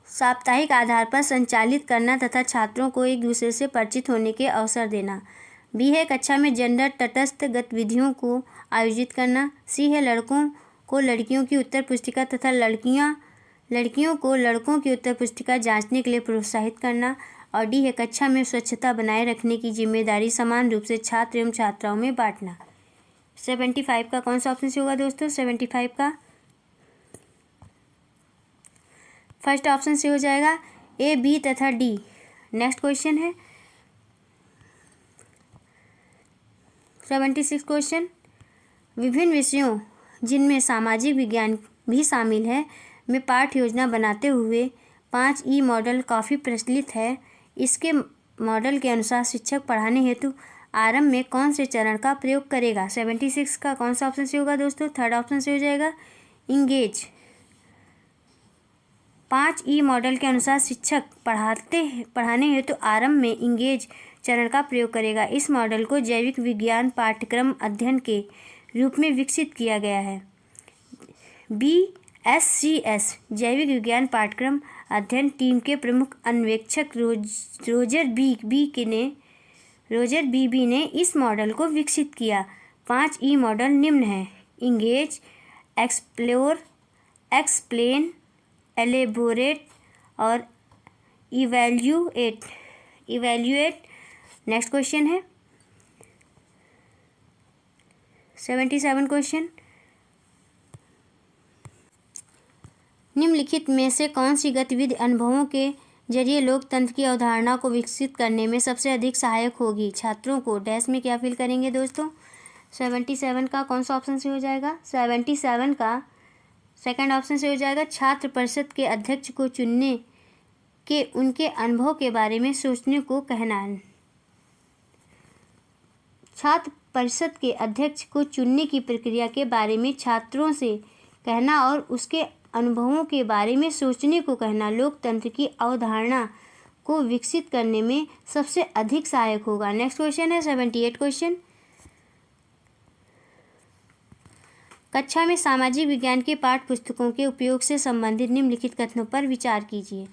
[SPEAKER 1] साप्ताहिक आधार पर संचालित करना तथा छात्रों को एक दूसरे से परिचित होने के अवसर देना। बी है, कक्षा में जेंडर तटस्थ गतिविधियों को आयोजित करना। सी है, लड़कों को लड़कियों की उत्तर पुस्तिका तथा लड़कियों को लड़कों की उत्तर पुस्तिका जांचने के लिए प्रोत्साहित करना। और डी है, कक्षा में स्वच्छता बनाए रखने की जिम्मेदारी समान रूप से छात्र एवं छात्राओं में बांटना। 75 का कौन सा ऑप्शन से होगा दोस्तों? 75 का फर्स्ट ऑप्शन से हो जाएगा, ए, बी तथा डी। नेक्स्ट क्वेश्चन है 76 क्वेश्चन। विभिन्न विषयों जिनमें सामाजिक विज्ञान भी शामिल है में पाठ्य योजना बनाते हुए 5E मॉडल काफ़ी प्रचलित है। इसके मॉडल के अनुसार शिक्षक पढ़ाने हेतु आरंभ में कौन से चरण का प्रयोग करेगा? 76 का कौन सा ऑप्शन से होगा दोस्तों? थर्ड ऑप्शन से हो जाएगा, इंगेज। 5E मॉडल के अनुसार शिक्षक पढ़ाने हेतु आरंभ में इंगेज चरण का प्रयोग करेगा। इस मॉडल को जैविक विज्ञान पाठ्यक्रम अध्ययन के रूप में विकसित किया गया है। BSCS जैविक विज्ञान पाठ्यक्रम अध्ययन टीम के प्रमुख अन्वेषक रोजर बीबी ने इस मॉडल को विकसित किया। 5E मॉडल निम्न है: इंगेज, एक्सप्लोर, एक्सप्लेन, एलेबोरेट और इवैल्यूएट। नेक्स्ट क्वेश्चन है 77 क्वेश्चन। निम्नलिखित में से कौन सी गतिविधि अनुभवों के जरिए लोकतंत्र की अवधारणा को विकसित करने में सबसे अधिक सहायक होगी? छात्रों को डैश में क्या फिल करेंगे दोस्तों? 77 का कौन सा ऑप्शन से हो जाएगा? 77 का सेकंड ऑप्शन से हो जाएगा, छात्र परिषद के अध्यक्ष को चुनने के उनके अनुभव के बारे में सोचने को कहना। छात्र परिषद के अध्यक्ष को चुनने की प्रक्रिया के बारे में छात्रों से कहना और उसके अनुभवों के बारे में सोचने को कहना लोकतंत्र की अवधारणा को विकसित करने में सबसे अधिक सहायक होगा। नेक्स्ट क्वेश्चन है 78 क्वेश्चन। कक्षा में सामाजिक विज्ञान के पाठ्य पुस्तकों के उपयोग से संबंधित निम्नलिखित कथनों पर विचार कीजिए।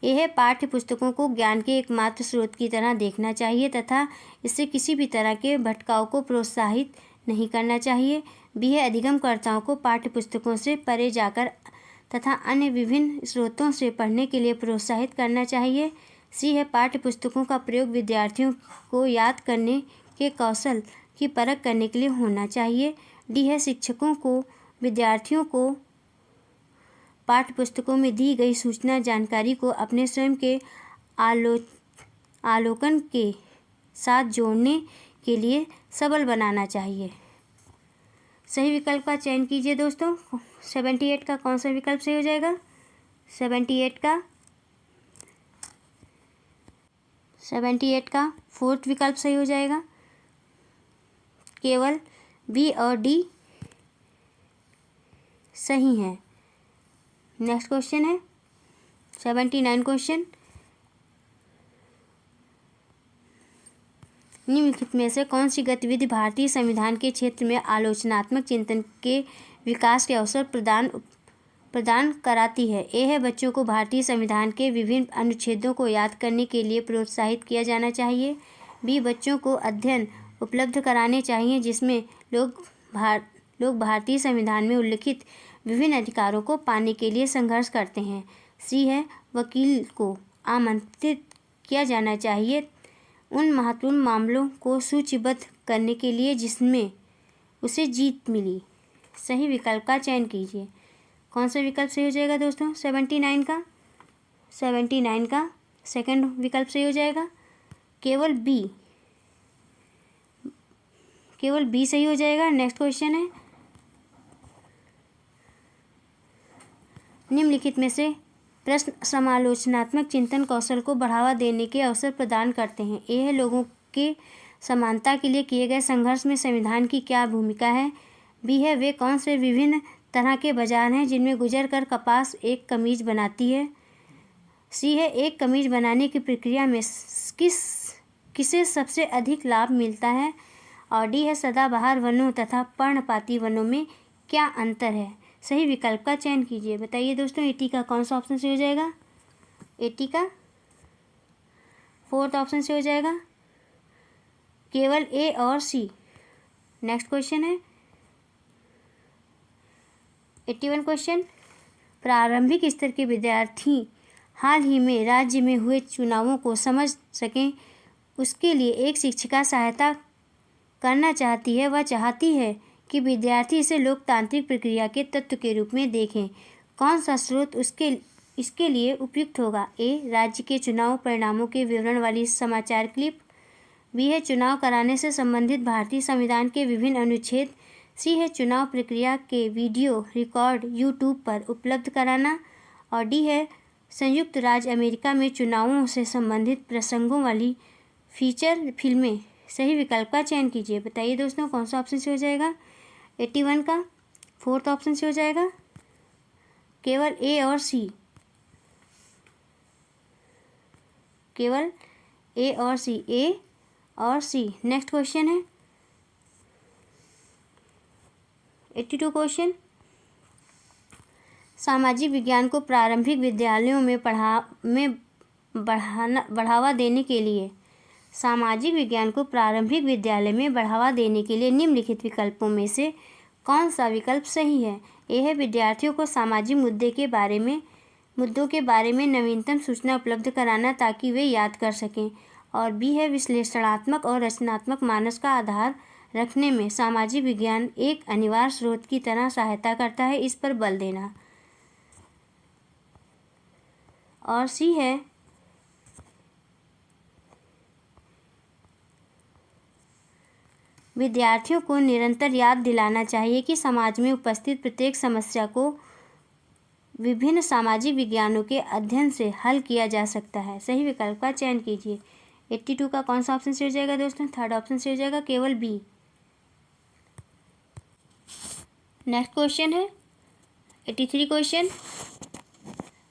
[SPEAKER 1] यह पाठ्य पुस्तकों को ज्ञान के एकमात्र स्रोत की तरह देखना चाहिए तथा इससे किसी भी तरह के भटकाव को प्रोत्साहित नहीं करना चाहिए। बी है, अधिगमकर्ताओं को पाठ्य पुस्तकों से परे जाकर तथा अन्य विभिन्न स्रोतों से पढ़ने के लिए प्रोत्साहित करना चाहिए। सी है, पाठ्य पुस्तकों का प्रयोग विद्यार्थियों को याद करने के कौशल की परख करने के लिए होना चाहिए। डी है, शिक्षकों को विद्यार्थियों को पाठ्य पुस्तकों में दी गई सूचना जानकारी को अपने स्वयं के आलोकन के साथ जोड़ने के लिए सबल बनाना चाहिए। सही विकल्प का चयन कीजिए दोस्तों। 78 का कौन सा विकल्प सही हो जाएगा? 78 का फोर्थ विकल्प सही हो जाएगा। केवल बी और डी सही हैं। नेक्स्ट क्वेश्चन है 79 क्वेश्चन। निम्नलिखित में से कौन सी गतिविधि भारतीय संविधान के क्षेत्र में आलोचनात्मक चिंतन के विकास के अवसर प्रदान कराती है? ए है, बच्चों को भारतीय संविधान के विभिन्न अनुच्छेदों को याद करने के लिए प्रोत्साहित किया जाना चाहिए। बी, बच्चों को अध्ययन उपलब्ध कराने चाहिए जिसमें लोग भारतीय संविधान में उल्लिखित विभिन्न अधिकारों को पाने के लिए संघर्ष करते हैं। सी है, वकील को आमंत्रित किया जाना चाहिए उन महत्वपूर्ण मामलों को सूचीबद्ध करने के लिए जिसमें उसे जीत मिली। सही विकल्प का चयन कीजिए। कौन सा विकल्प सही हो जाएगा दोस्तों? 79 का सेकंड विकल्प सही हो जाएगा। केवल बी सही हो जाएगा। नेक्स्ट क्वेश्चन है, निम्नलिखित में से प्रश्न समालोचनात्मक चिंतन कौशल को बढ़ावा देने के अवसर प्रदान करते हैं? ए है, लोगों के समानता के लिए किए गए संघर्ष में संविधान की क्या भूमिका है? बी है, वे कौन से विभिन्न तरह के बाजार हैं जिनमें गुजर कर कपास एक कमीज बनाती है? सी है, एक कमीज बनाने की प्रक्रिया में किसे सबसे अधिक लाभ मिलता है? और डी है, सदाबहार वनों तथा पर्णपाती वनों में क्या अंतर है? सही विकल्प का चयन कीजिए। बताइए दोस्तों, 80 का कौन सा ऑप्शन से हो जाएगा? 80 का फोर्थ ऑप्शन से हो जाएगा। केवल ए और सी। नेक्स्ट क्वेश्चन है 81 क्वेश्चन। प्रारंभिक स्तर के विद्यार्थी हाल ही में राज्य में हुए चुनावों को समझ सकें उसके लिए एक शिक्षिका सहायता करना चाहती है। वह चाहती है कि विद्यार्थी इसे लोकतांत्रिक प्रक्रिया के तत्व के रूप में देखें। कौन सा स्रोत इसके लिए उपयुक्त होगा? ए, राज्य के चुनाव परिणामों के विवरण वाली समाचार क्लिप। बी है, चुनाव कराने से संबंधित भारतीय संविधान के विभिन्न अनुच्छेद। सी है, चुनाव प्रक्रिया के वीडियो रिकॉर्ड यूट्यूब पर उपलब्ध कराना। और डी है, संयुक्त राज्य अमेरिका में चुनावों से संबंधित प्रसंगों वाली फीचर फिल्में। सही विकल्प का चयन कीजिए। बताइए दोस्तों, कौन सा ऑप्शन से हो जाएगा? 81 का फोर्थ ऑप्शन से हो जाएगा, केवल ए और सी, केवल ए और सी, ए और सी। नेक्स्ट क्वेश्चन है 82 क्वेश्चन। सामाजिक विज्ञान को प्रारंभिक विद्यालयों में बढ़ावा देने के लिए सामाजिक विज्ञान को प्रारंभिक विद्यालय में बढ़ावा देने के लिए निम्नलिखित विकल्पों में से कौन सा विकल्प सही है? ए है, विद्यार्थियों को सामाजिक मुद्दों के बारे में नवीनतम सूचना उपलब्ध कराना ताकि वे याद कर सकें। और बी है, विश्लेषणात्मक और रचनात्मक मानस का आधार रखने में सामाजिक विज्ञान एक अनिवार्य स्रोत की तरह सहायता करता है, इस पर बल देना। और सी है, विद्यार्थियों को निरंतर याद दिलाना चाहिए कि समाज में उपस्थित प्रत्येक समस्या को विभिन्न सामाजिक विज्ञानों के अध्ययन से हल किया जा सकता है। सही विकल्प का चयन कीजिए। 82 का कौन सा ऑप्शन से हो जाएगा दोस्तों? थर्ड ऑप्शन से हो जाएगा, केवल बी। नेक्स्ट क्वेश्चन है 83 क्वेश्चन।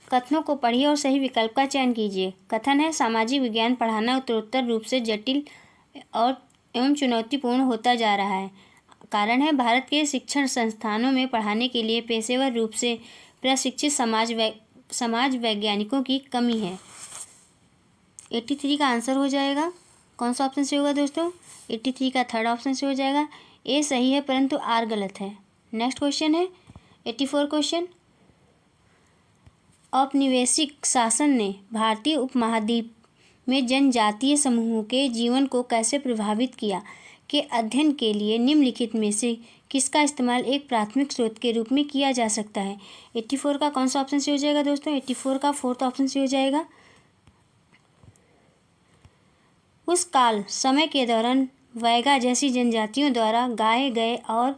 [SPEAKER 1] कथनों को पढ़िए और सही विकल्प का चयन कीजिए। कथन है, सामाजिक विज्ञान पढ़ाना उत्तरोत्तर रूप से जटिल और एवं चुनौतीपूर्ण होता जा रहा है। कारण है, भारत के शिक्षण संस्थानों में पढ़ाने के लिए पेशेवर रूप से प्रशिक्षित समाज वैज्ञानिकों की कमी है। 83 का आंसर हो जाएगा, कौन सा ऑप्शन से होगा दोस्तों? 83 का थर्ड ऑप्शन से हो जाएगा। ए सही है परंतु आर गलत है। नेक्स्ट क्वेश्चन है 84 क्वेश्चन। औपनिवेशिक शासन ने भारतीय उपमहाद्वीप में जनजातीय समूहों के जीवन को कैसे प्रभावित किया के अध्ययन के लिए निम्नलिखित में से किसका इस्तेमाल एक प्राथमिक स्रोत के रूप में किया जा सकता है? 84 का कौन सा ऑप्शन से हो जाएगा दोस्तों? 84 का फोर्थ ऑप्शन से हो जाएगा। उस काल समय के दौरान वैगा जैसी जनजातियों द्वारा गाए गए और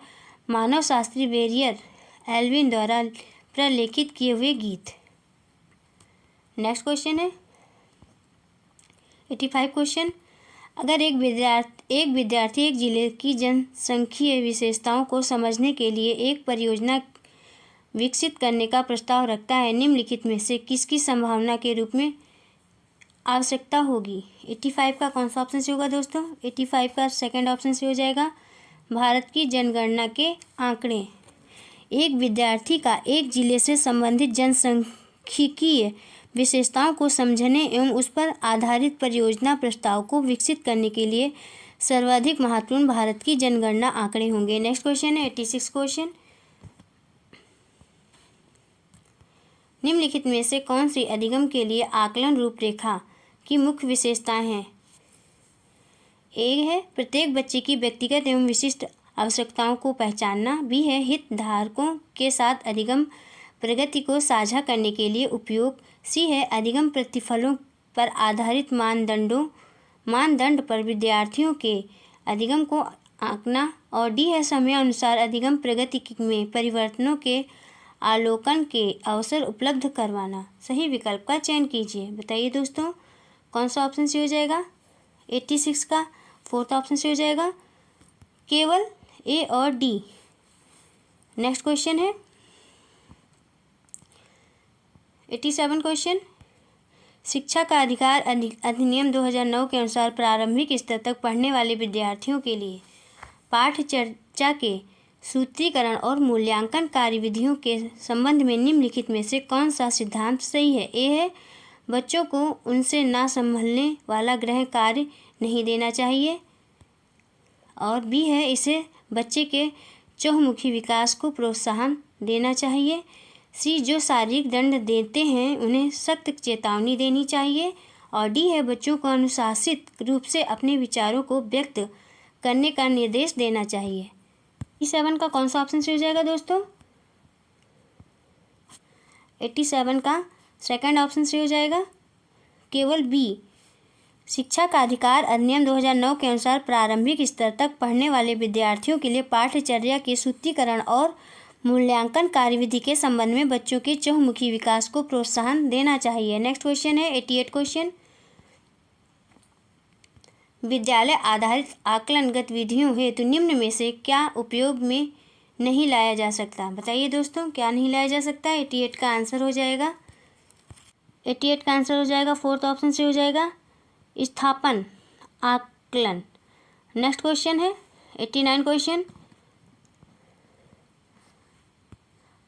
[SPEAKER 1] मानवशास्त्री वेरियर एल्विन द्वारा प्रलेखित किए हुए गीत। नेक्स्ट क्वेश्चन है 85 क्वेश्चन। अगर एक विद्यार्थी एक जिले की जनसांख्यिकीय विशेषताओं को समझने के लिए एक परियोजना विकसित करने का प्रस्ताव रखता है, निम्नलिखित में से किसकी संभावना के रूप में आवश्यकता होगी? 85 का कौन सा ऑप्शन से होगा दोस्तों? 85 का सेकंड ऑप्शन से हो जाएगा, भारत की जनगणना के आंकड़े। एक विद्यार्थी का एक जिले से संबंधित जनसांख्यिकीय विशेषताओं को समझने एवं उस पर आधारित परियोजना प्रस्ताव को विकसित करने के लिए सर्वाधिक महत्वपूर्ण भारत की जनगणना आंकड़े होंगे। नेक्स्ट क्वेश्चन है 86 क्वेश्चन। निम्नलिखित में से कौन सी अधिगम के लिए आकलन रूपरेखा की मुख्य विशेषताएं हैं? ए है, प्रत्येक बच्चे की व्यक्तिगत एवं विशिष्ट आवश्यकताओं को पहचानना। बी है, हितधारकों के साथ अधिगम प्रगति को साझा करने के लिए उपयोग। सी है, अधिगम प्रतिफलों पर आधारित मानदंड पर विद्यार्थियों के अधिगम को आंकना। और डी है, समय अनुसार अधिगम प्रगति में परिवर्तनों के आलोकन के अवसर उपलब्ध करवाना। सही विकल्प का चयन कीजिए। बताइए दोस्तों, कौन सा ऑप्शन से हो जाएगा? 86 का फोर्थ ऑप्शन से हो जाएगा, केवल ए और डी। नेक्स्ट क्वेश्चन है 87 क्वेश्चन। शिक्षा का अधिकार अधिनियम 2009 के अनुसार प्रारंभिक स्तर तक पढ़ने वाले विद्यार्थियों के लिए पाठ्य चर्चा के सूत्रीकरण और मूल्यांकन कार्यविधियों के संबंध में निम्नलिखित में से कौन सा सिद्धांत सही है? ए है, बच्चों को उनसे ना संभलने वाला गृह कार्य नहीं देना चाहिए। और बी है, इसे बच्चे के चहुमुखी विकास को प्रोत्साहन देना चाहिए। सी, जो शारीरिक दंड देते हैं उन्हें सख्त चेतावनी देनी चाहिए। और डी है, बच्चों को अनुशासित रूप से अपने विचारों को व्यक्त करने का निर्देश देना चाहिए। 87 का कौन सा ऑप्शन सही हो जाएगा दोस्तों? 87 का सेकंड ऑप्शन सही हो जाएगा, केवल बी। शिक्षा का अधिकार अधिनियम 2009 के अनुसार प्रारंभिक स्तर तक पढ़ने वाले विद्यार्थियों के लिए पाठ्यचर्या के सूत्रीकरण और मूल्यांकन कार्यविधि के संबंध में बच्चों के चहुमुखी विकास को प्रोत्साहन देना चाहिए। नेक्स्ट क्वेश्चन है 88 क्वेश्चन। विद्यालय आधारित आकलन गतिविधियों हेतु निम्न में से क्या उपयोग में नहीं लाया जा सकता? बताइए दोस्तों, क्या नहीं लाया जा सकता? 88 का आंसर हो जाएगा, 88 का आंसर हो जाएगा फोर्थ ऑप्शन से हो जाएगा, स्थापन आकलन। नेक्स्ट क्वेश्चन है 89 क्वेश्चन।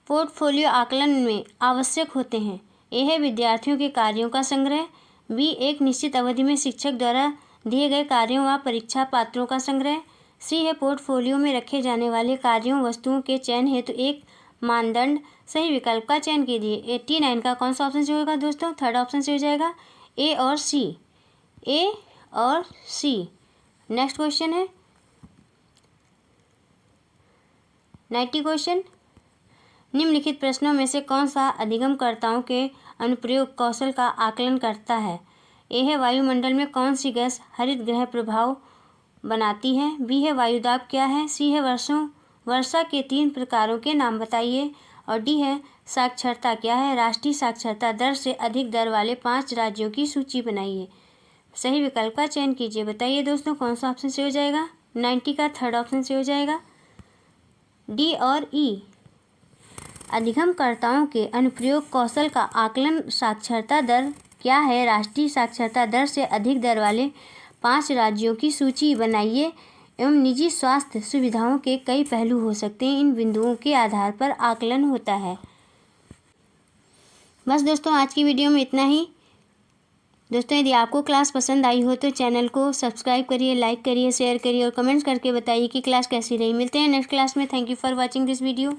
[SPEAKER 1] पोर्टफोलियो आकलन में आवश्यक होते हैं। ए है विद्यार्थियों के कार्यों का संग्रह, बी एक निश्चित अवधि में शिक्षक द्वारा दिए गए कार्यों व परीक्षा पात्रों का संग्रह, सी है पोर्टफोलियो में रखे जाने वाले कार्यों वस्तुओं के चयन हेतु एक मानदंड। सही विकल्प का चयन कीजिए। 89 का कौन सा ऑप्शन से होगा दोस्तों? थर्ड ऑप्शन से हो जाएगा, ए और सी, ए और सी। नेक्स्ट क्वेश्चन है 90 क्वेश्चन। निम्नलिखित प्रश्नों में से कौन सा अधिगमकर्ताओं के अनुप्रयोग कौशल का आकलन करता है? ए है वायुमंडल में कौन सी गैस हरित गृह प्रभाव बनाती है, बी है वायुदाब क्या है, सी है वर्षा के 3 प्रकारों के नाम बताइए, और डी है साक्षरता क्या है। राष्ट्रीय साक्षरता दर से अधिक दर वाले 5 राज्यों की सूची बनाइए। सही विकल्प का चयन कीजिए। बताइए दोस्तों, कौन सा ऑप्शन से हो जाएगा? 90 का थर्ड ऑप्शन से हो जाएगा, डी और ई। अधिगमकर्ताओं के अनुप्रयोग कौशल का आकलन साक्षरता दर क्या है, राष्ट्रीय साक्षरता दर से अधिक दर वाले 5 राज्यों की सूची बनाइए एवं निजी स्वास्थ्य सुविधाओं के कई पहलू हो सकते हैं, इन बिंदुओं के आधार पर आकलन होता है। बस दोस्तों, आज की वीडियो में इतना ही। दोस्तों, यदि आपको क्लास पसंद आई हो तो चैनल को सब्सक्राइब करिए, लाइक करिए, शेयर करिए और कमेंट्स करके बताइए कि क्लास कैसी रही। मिलते हैं नेक्स्ट क्लास में। Thank you for watching this video.